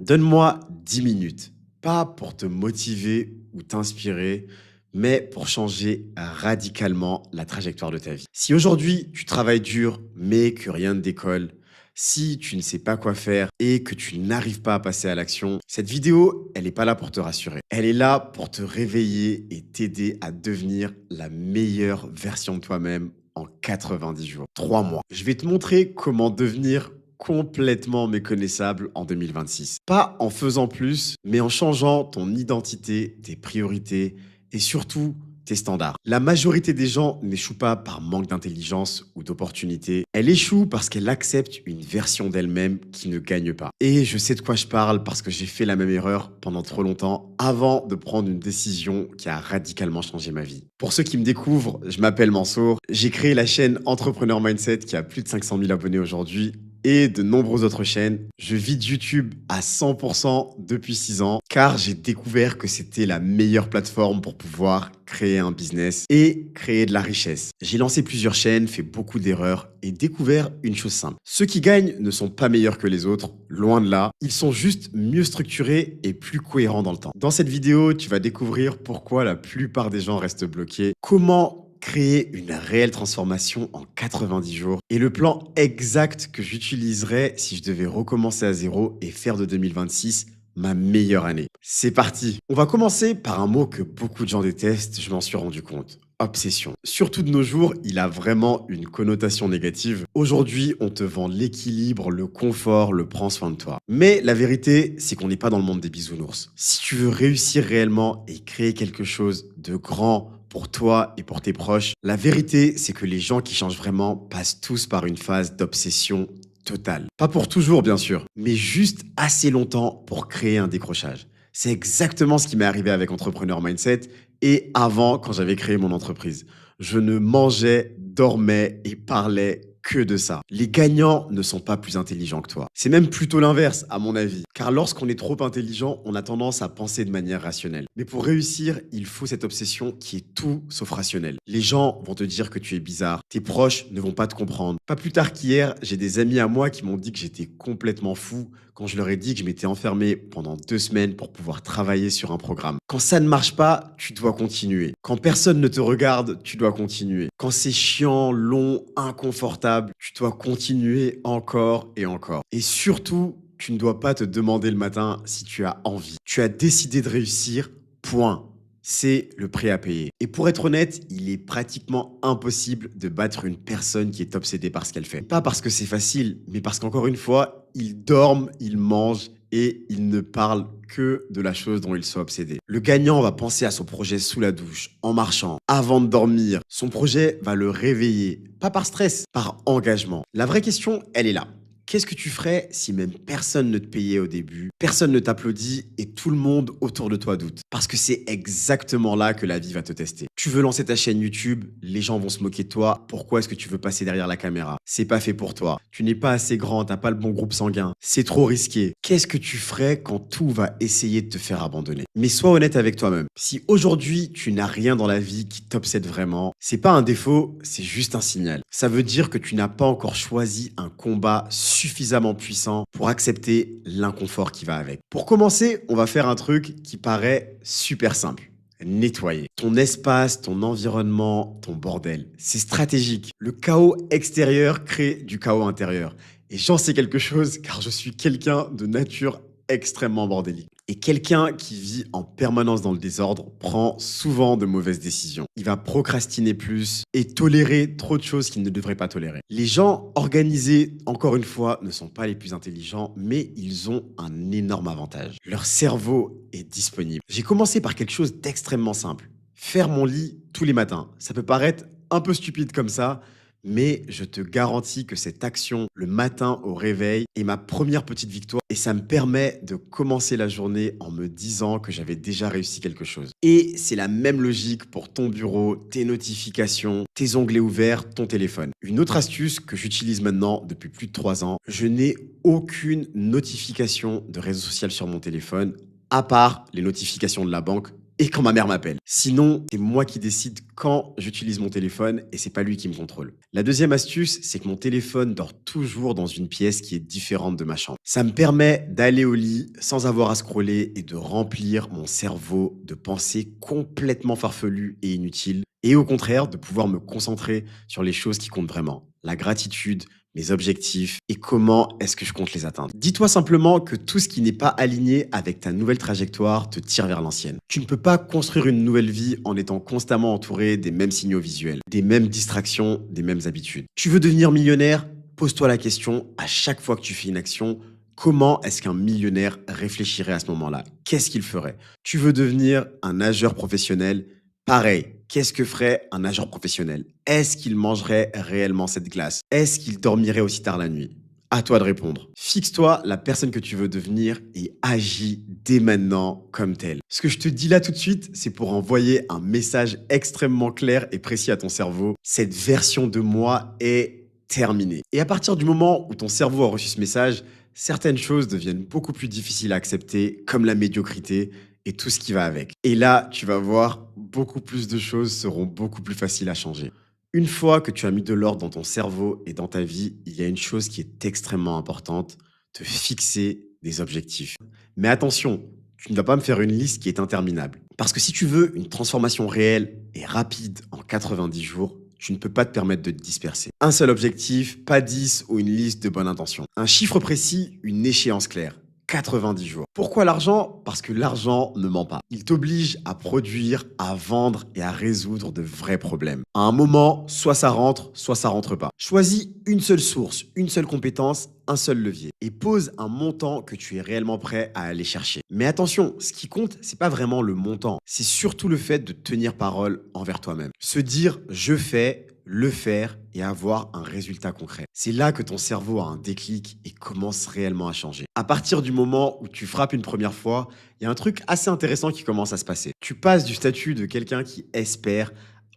Donne-moi 10 minutes, pas pour te motiver ou t'inspirer, mais pour changer radicalement la trajectoire de ta vie. Si aujourd'hui tu travailles dur, mais que rien ne décolle, si tu ne sais pas quoi faire et que tu n'arrives pas à passer à l'action, cette vidéo, elle n'est pas là pour te rassurer. Elle est là pour te réveiller et t'aider à devenir la meilleure version de toi-même en 90 jours, 3 mois. Je vais te montrer comment devenir complètement méconnaissable en 2026. Pas en faisant plus, mais en changeant ton identité, tes priorités et surtout tes standards. La majorité des gens n'échouent pas par manque d'intelligence ou d'opportunité. Elle échoue parce qu'elle accepte une version d'elle-même qui ne gagne pas. Et je sais de quoi je parle parce que j'ai fait la même erreur pendant trop longtemps avant de prendre une décision qui a radicalement changé ma vie. Pour ceux qui me découvrent, je m'appelle Mansour. J'ai créé la chaîne Entrepreneur Mindset qui a plus de 500 000 abonnés aujourd'hui et de nombreuses autres chaînes. Je vis de YouTube à 100% depuis 6 ans car j'ai découvert que c'était la meilleure plateforme pour pouvoir créer un business et créer de la richesse. J'ai lancé plusieurs chaînes, fait beaucoup d'erreurs et découvert une chose simple. Ceux qui gagnent ne sont pas meilleurs que les autres, loin de là. Ils sont juste mieux structurés et plus cohérents dans le temps. Dans cette vidéo, tu vas découvrir pourquoi la plupart des gens restent bloqués, comment créer une réelle transformation en 90 jours et le plan exact que j'utiliserais si je devais recommencer à zéro et faire de 2026 ma meilleure année. C'est parti. On va commencer par un mot que beaucoup de gens détestent, je m'en suis rendu compte. Obsession. Surtout de nos jours, il a vraiment une connotation négative. Aujourd'hui, on te vend l'équilibre, le confort, le prends soin de toi. Mais la vérité, c'est qu'on n'est pas dans le monde des bisounours. Si tu veux réussir réellement et créer quelque chose de grand pour toi et pour tes proches, la vérité, c'est que les gens qui changent vraiment passent tous par une phase d'obsession totale. Pas pour toujours, bien sûr, mais juste assez longtemps pour créer un décrochage. C'est exactement ce qui m'est arrivé avec Entrepreneur Mindset et avant, quand j'avais créé mon entreprise. Je ne mangeais, dormais et parlais que de ça. Les gagnants ne sont pas plus intelligents que toi. C'est même plutôt l'inverse, à mon avis. Car lorsqu'on est trop intelligent, on a tendance à penser de manière rationnelle. Mais pour réussir, il faut cette obsession qui est tout sauf rationnelle. Les gens vont te dire que tu es bizarre. Tes proches ne vont pas te comprendre. Pas plus tard qu'hier, j'ai des amis à moi qui m'ont dit que j'étais complètement fou quand je leur ai dit que je m'étais enfermé pendant 2 semaines pour pouvoir travailler sur un programme. Quand ça ne marche pas, tu dois continuer. Quand personne ne te regarde, tu dois continuer. Quand c'est chiant, long, inconfortable, tu dois continuer encore et encore. Et surtout, tu ne dois pas te demander le matin si tu as envie. Tu as décidé de réussir, point. C'est le prix à payer. Et pour être honnête, il est pratiquement impossible de battre une personne qui est obsédée par ce qu'elle fait. Pas parce que c'est facile, mais parce qu'encore une fois, ils dorment, ils mangent et ils ne parlent que de la chose dont ils sont obsédés. Le gagnant va penser à son projet sous la douche, en marchant, avant de dormir. Son projet va le réveiller, pas par stress, par engagement. La vraie question, elle est là. Qu'est-ce que tu ferais si même personne ne te payait au début, personne ne t'applaudit et tout le monde autour de toi doute? Parce que c'est exactement là que la vie va te tester. Tu veux lancer ta chaîne YouTube, les gens vont se moquer de toi. Pourquoi est-ce que tu veux passer derrière la caméra? C'est pas fait pour toi. Tu n'es pas assez grand, t'as pas le bon groupe sanguin. C'est trop risqué. Qu'est-ce que tu ferais quand tout va essayer de te faire abandonner? Mais sois honnête avec toi-même. Si aujourd'hui tu n'as rien dans la vie qui t'obsède vraiment, c'est pas un défaut, c'est juste un signal. Ça veut dire que tu n'as pas encore choisi un combat suffisamment puissant pour accepter l'inconfort qui va avec. Pour commencer, on va faire un truc qui paraît super simple. Nettoyer ton espace, ton environnement, ton bordel. C'est stratégique. Le chaos extérieur crée du chaos intérieur. Et j'en sais quelque chose car je suis quelqu'un de nature extrêmement bordélique. Et quelqu'un qui vit en permanence dans le désordre prend souvent de mauvaises décisions. Il va procrastiner plus et tolérer trop de choses qu'il ne devrait pas tolérer. Les gens organisés, encore une fois, ne sont pas les plus intelligents, mais ils ont un énorme avantage. Leur cerveau est disponible. J'ai commencé par quelque chose d'extrêmement simple. Faire mon lit tous les matins. Ça peut paraître un peu stupide comme ça, mais je te garantis que cette action le matin au réveil est ma première petite victoire et ça me permet de commencer la journée en me disant que j'avais déjà réussi quelque chose. Et c'est la même logique pour ton bureau, tes notifications, tes onglets ouverts, ton téléphone. Une autre astuce que j'utilise maintenant depuis plus de 3 ans, je n'ai aucune notification de réseau social sur mon téléphone à part les notifications de la banque et quand ma mère m'appelle. Sinon, c'est moi qui décide quand j'utilise mon téléphone et c'est pas lui qui me contrôle. La deuxième astuce, c'est que mon téléphone dort toujours dans une pièce qui est différente de ma chambre. Ça me permet d'aller au lit sans avoir à scroller et de remplir mon cerveau de pensées complètement farfelues et inutiles. Et au contraire, de pouvoir me concentrer sur les choses qui comptent vraiment. La gratitude, mes objectifs et comment est-ce que je compte les atteindre. Dis-toi simplement que tout ce qui n'est pas aligné avec ta nouvelle trajectoire te tire vers l'ancienne. Tu ne peux pas construire une nouvelle vie en étant constamment entouré des mêmes signaux visuels, des mêmes distractions, des mêmes habitudes. Tu veux devenir millionnaire? Pose-toi la question à chaque fois que tu fais une action. Comment est-ce qu'un millionnaire réfléchirait à ce moment-là? Qu'est-ce qu'il ferait? Tu veux devenir un nageur professionnel? Pareil, qu'est-ce que ferait un nageur professionnel? Est-ce qu'il mangerait réellement cette glace? Est-ce qu'il dormirait aussi tard la nuit? À toi de répondre. Fixe-toi la personne que tu veux devenir et agis dès maintenant comme tel. Ce que je te dis là tout de suite, c'est pour envoyer un message extrêmement clair et précis à ton cerveau. Cette version de moi est terminée. Et à partir du moment où ton cerveau a reçu ce message, certaines choses deviennent beaucoup plus difficiles à accepter, comme la médiocrité et tout ce qui va avec. Et là, tu vas voir, beaucoup plus de choses seront beaucoup plus faciles à changer. Une fois que tu as mis de l'ordre dans ton cerveau et dans ta vie, il y a une chose qui est extrêmement importante, te fixer des objectifs. Mais attention, tu ne vas pas me faire une liste qui est interminable. Parce que si tu veux une transformation réelle et rapide en 90 jours, tu ne peux pas te permettre de te disperser. Un seul objectif, pas 10 ou une liste de bonnes intentions. Un chiffre précis, une échéance claire. 90 jours. Pourquoi l'argent? Parce que l'argent ne ment pas. Il t'oblige à produire, à vendre et à résoudre de vrais problèmes. À un moment, soit ça rentre pas. Choisis une seule source, une seule compétence, un seul levier et pose un montant que tu es réellement prêt à aller chercher. Mais attention, ce qui compte, c'est pas vraiment le montant, c'est surtout le fait de tenir parole envers toi-même. Se dire je fais, le faire et avoir un résultat concret. C'est là que ton cerveau a un déclic et commence réellement à changer. À partir du moment où tu frappes une première fois, il y a un truc assez intéressant qui commence à se passer. Tu passes du statut de quelqu'un qui espère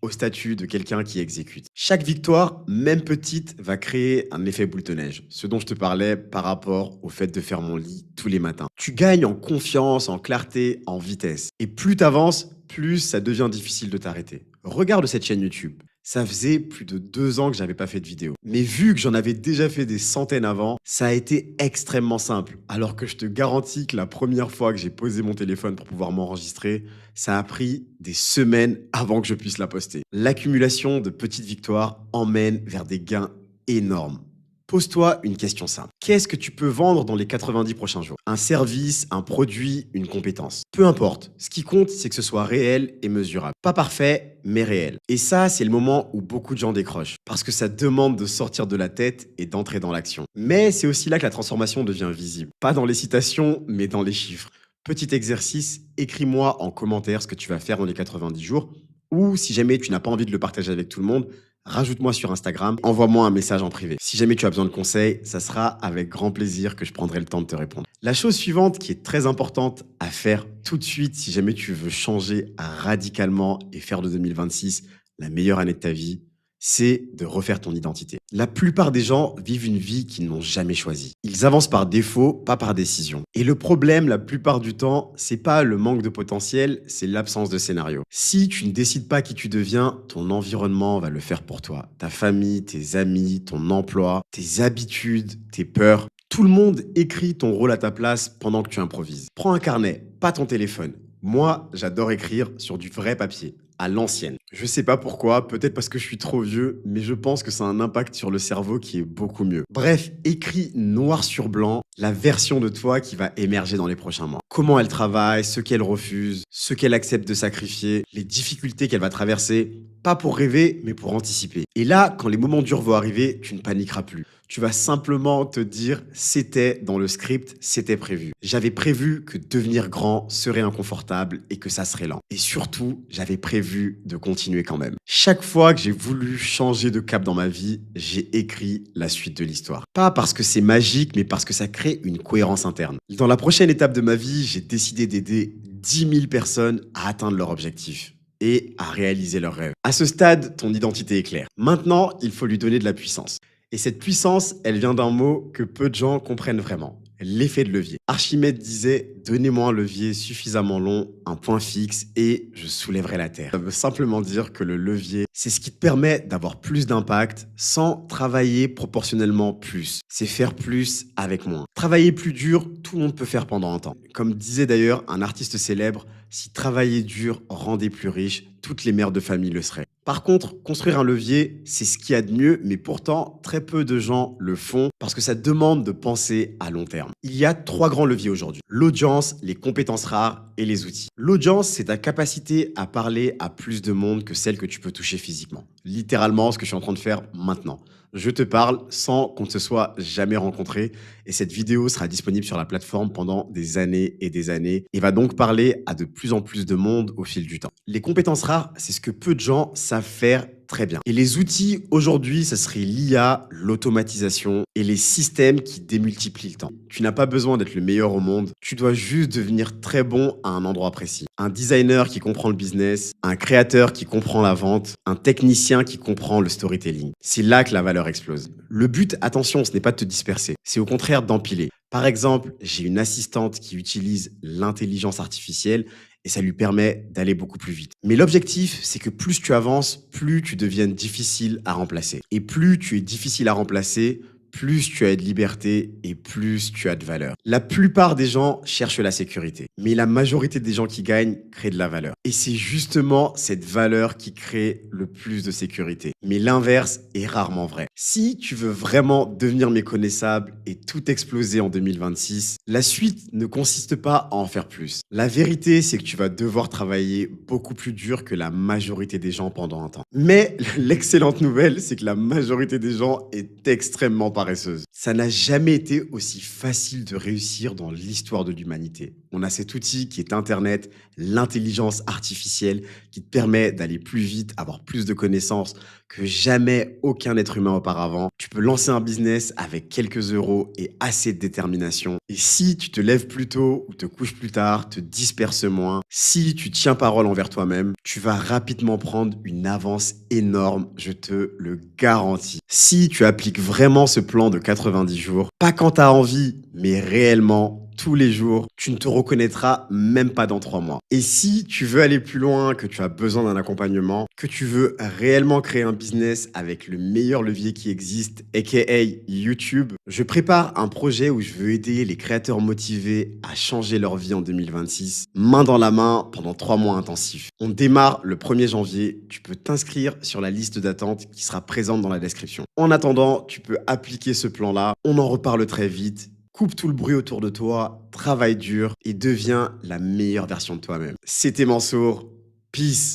au statut de quelqu'un qui exécute. Chaque victoire, même petite, va créer un effet boule de neige. Ce dont je te parlais par rapport au fait de faire mon lit tous les matins. Tu gagnes en confiance, en clarté, en vitesse. Et plus tu avances, plus ça devient difficile de t'arrêter. Regarde cette chaîne YouTube. Ça faisait plus de 2 ans que j'avais pas fait de vidéo. Mais vu que j'en avais déjà fait des centaines avant, ça a été extrêmement simple. Alors que je te garantis que la première fois que j'ai posé mon téléphone pour pouvoir m'enregistrer, ça a pris des semaines avant que je puisse la poster. L'accumulation de petites victoires emmène vers des gains énormes. Pose-toi une question simple. Qu'est-ce que tu peux vendre dans les 90 prochains jours? Un service, un produit, une compétence. Peu importe. Ce qui compte, c'est que ce soit réel et mesurable. Pas parfait, mais réel. Et ça, c'est le moment où beaucoup de gens décrochent. Parce que ça demande de sortir de la tête et d'entrer dans l'action. Mais c'est aussi là que la transformation devient visible. Pas dans les citations, mais dans les chiffres. Petit exercice, écris-moi en commentaire ce que tu vas faire dans les 90 jours. Ou si jamais tu n'as pas envie de le partager avec tout le monde, rajoute-moi sur Instagram, envoie-moi un message en privé. Si jamais tu as besoin de conseils, ça sera avec grand plaisir que je prendrai le temps de te répondre. La chose suivante qui est très importante à faire tout de suite si jamais tu veux changer radicalement et faire de 2026 la meilleure année de ta vie, c'est de refaire ton identité. La plupart des gens vivent une vie qu'ils n'ont jamais choisie. Ils avancent par défaut, pas par décision. Et le problème, la plupart du temps, c'est pas le manque de potentiel, c'est l'absence de scénario. Si tu ne décides pas qui tu deviens, ton environnement va le faire pour toi. Ta famille, tes amis, ton emploi, tes habitudes, tes peurs. Tout le monde écrit ton rôle à ta place pendant que tu improvises. Prends un carnet, pas ton téléphone. Moi, j'adore écrire sur du vrai papier, à l'ancienne. Je sais pas pourquoi, peut-être parce que je suis trop vieux, mais je pense que ça a un impact sur le cerveau qui est beaucoup mieux. Bref, écris noir sur blanc la version de toi qui va émerger dans les prochains mois. Comment elle travaille, ce qu'elle refuse, ce qu'elle accepte de sacrifier, les difficultés qu'elle va traverser, pas pour rêver, mais pour anticiper. Et là, quand les moments durs vont arriver, tu ne paniqueras plus. Tu vas simplement te dire, c'était dans le script, c'était prévu. J'avais prévu que devenir grand serait inconfortable et que ça serait lent. Et surtout, j'avais prévu de continuer quand même. Chaque fois que j'ai voulu changer de cap dans ma vie, j'ai écrit la suite de l'histoire. Pas parce que c'est magique, mais parce que ça crée une cohérence interne. Dans la prochaine étape de ma vie, j'ai décidé d'aider 10 000 personnes à atteindre leur objectif et à réaliser leurs rêves. À ce stade, ton identité est claire. Maintenant, il faut lui donner de la puissance. Et cette puissance, elle vient d'un mot que peu de gens comprennent vraiment. l'effet de levier. Archimède disait: donnez-moi un levier suffisamment long, un point fixe, et je soulèverai la terre. Ça veut simplement dire que le levier, c'est ce qui te permet d'avoir plus d'impact sans travailler proportionnellement plus. C'est faire plus avec moins. Travailler plus dur, tout le monde peut faire pendant un temps. Comme disait d'ailleurs un artiste célèbre: si travailler dur rendait plus riche, toutes les mères de famille le seraient. Par contre, construire un levier, c'est ce qu'il y a de mieux, mais pourtant, très peu de gens le font parce que ça demande de penser à long terme. Il y a 3 grands leviers aujourd'hui: l'audience, les compétences rares et les outils. L'audience, c'est ta capacité à parler à plus de monde que celle que tu peux toucher physiquement. Littéralement, ce que je suis en train de faire maintenant. Je te parle sans qu'on ne se soit jamais rencontré, et cette vidéo sera disponible sur la plateforme pendant des années et va donc parler à de plus en plus de monde au fil du temps. Les compétences rares, c'est ce que peu de gens savent faire très bien. Et les outils aujourd'hui, ça serait l'IA, l'automatisation et les systèmes qui démultiplient le temps. Tu n'as pas besoin d'être le meilleur au monde, tu dois juste devenir très bon à un endroit précis. Un designer qui comprend le business, un créateur qui comprend la vente, un technicien qui comprend le storytelling. C'est là que la valeur explose. Le but, attention, ce n'est pas de te disperser, c'est au contraire d'empiler. Par exemple, j'ai une assistante qui utilise l'intelligence artificielle et ça lui permet d'aller beaucoup plus vite. Mais l'objectif, c'est que plus tu avances, plus tu deviennes difficile à remplacer. Et plus tu es difficile à remplacer, plus tu as de liberté et plus tu as de valeur. La plupart des gens cherchent la sécurité, mais la majorité des gens qui gagnent créent de la valeur. Et c'est justement cette valeur qui crée le plus de sécurité. Mais l'inverse est rarement vrai. Si tu veux vraiment devenir méconnaissable et tout exploser en 2026, la suite ne consiste pas à en faire plus. La vérité, c'est que tu vas devoir travailler beaucoup plus dur que la majorité des gens pendant un temps. Mais l'excellente nouvelle, c'est que la majorité des gens est extrêmement paresseuse. Ça n'a jamais été aussi facile de réussir dans l'histoire de l'humanité. On a cet outil qui est Internet, l'intelligence artificielle, qui te permet d'aller plus vite, avoir plus de connaissances que jamais aucun être humain auparavant. Tu peux lancer un business avec quelques euros et assez de détermination. Et si tu te lèves plus tôt ou te couches plus tard, te disperses moins, si tu tiens parole envers toi-même, tu vas rapidement prendre une avance énorme, je te le garantis. Si tu appliques vraiment ce plan de 90 jours, pas quand tu as envie, mais réellement tous les jours, tu ne te reconnaîtras même pas dans 3 mois. Et si tu veux aller plus loin, que tu as besoin d'un accompagnement, que tu veux réellement créer un business avec le meilleur levier qui existe, aka YouTube, je prépare un projet où je veux aider les créateurs motivés à changer leur vie en 2026, main dans la main pendant 3 mois intensifs. On démarre le 1er janvier, tu peux t'inscrire sur la liste d'attente qui sera présente dans la description. En attendant, tu peux appliquer ce plan-là, on en reparle très vite. Coupe tout le bruit autour de toi, travaille dur et deviens la meilleure version de toi-même. C'était Mansour, peace.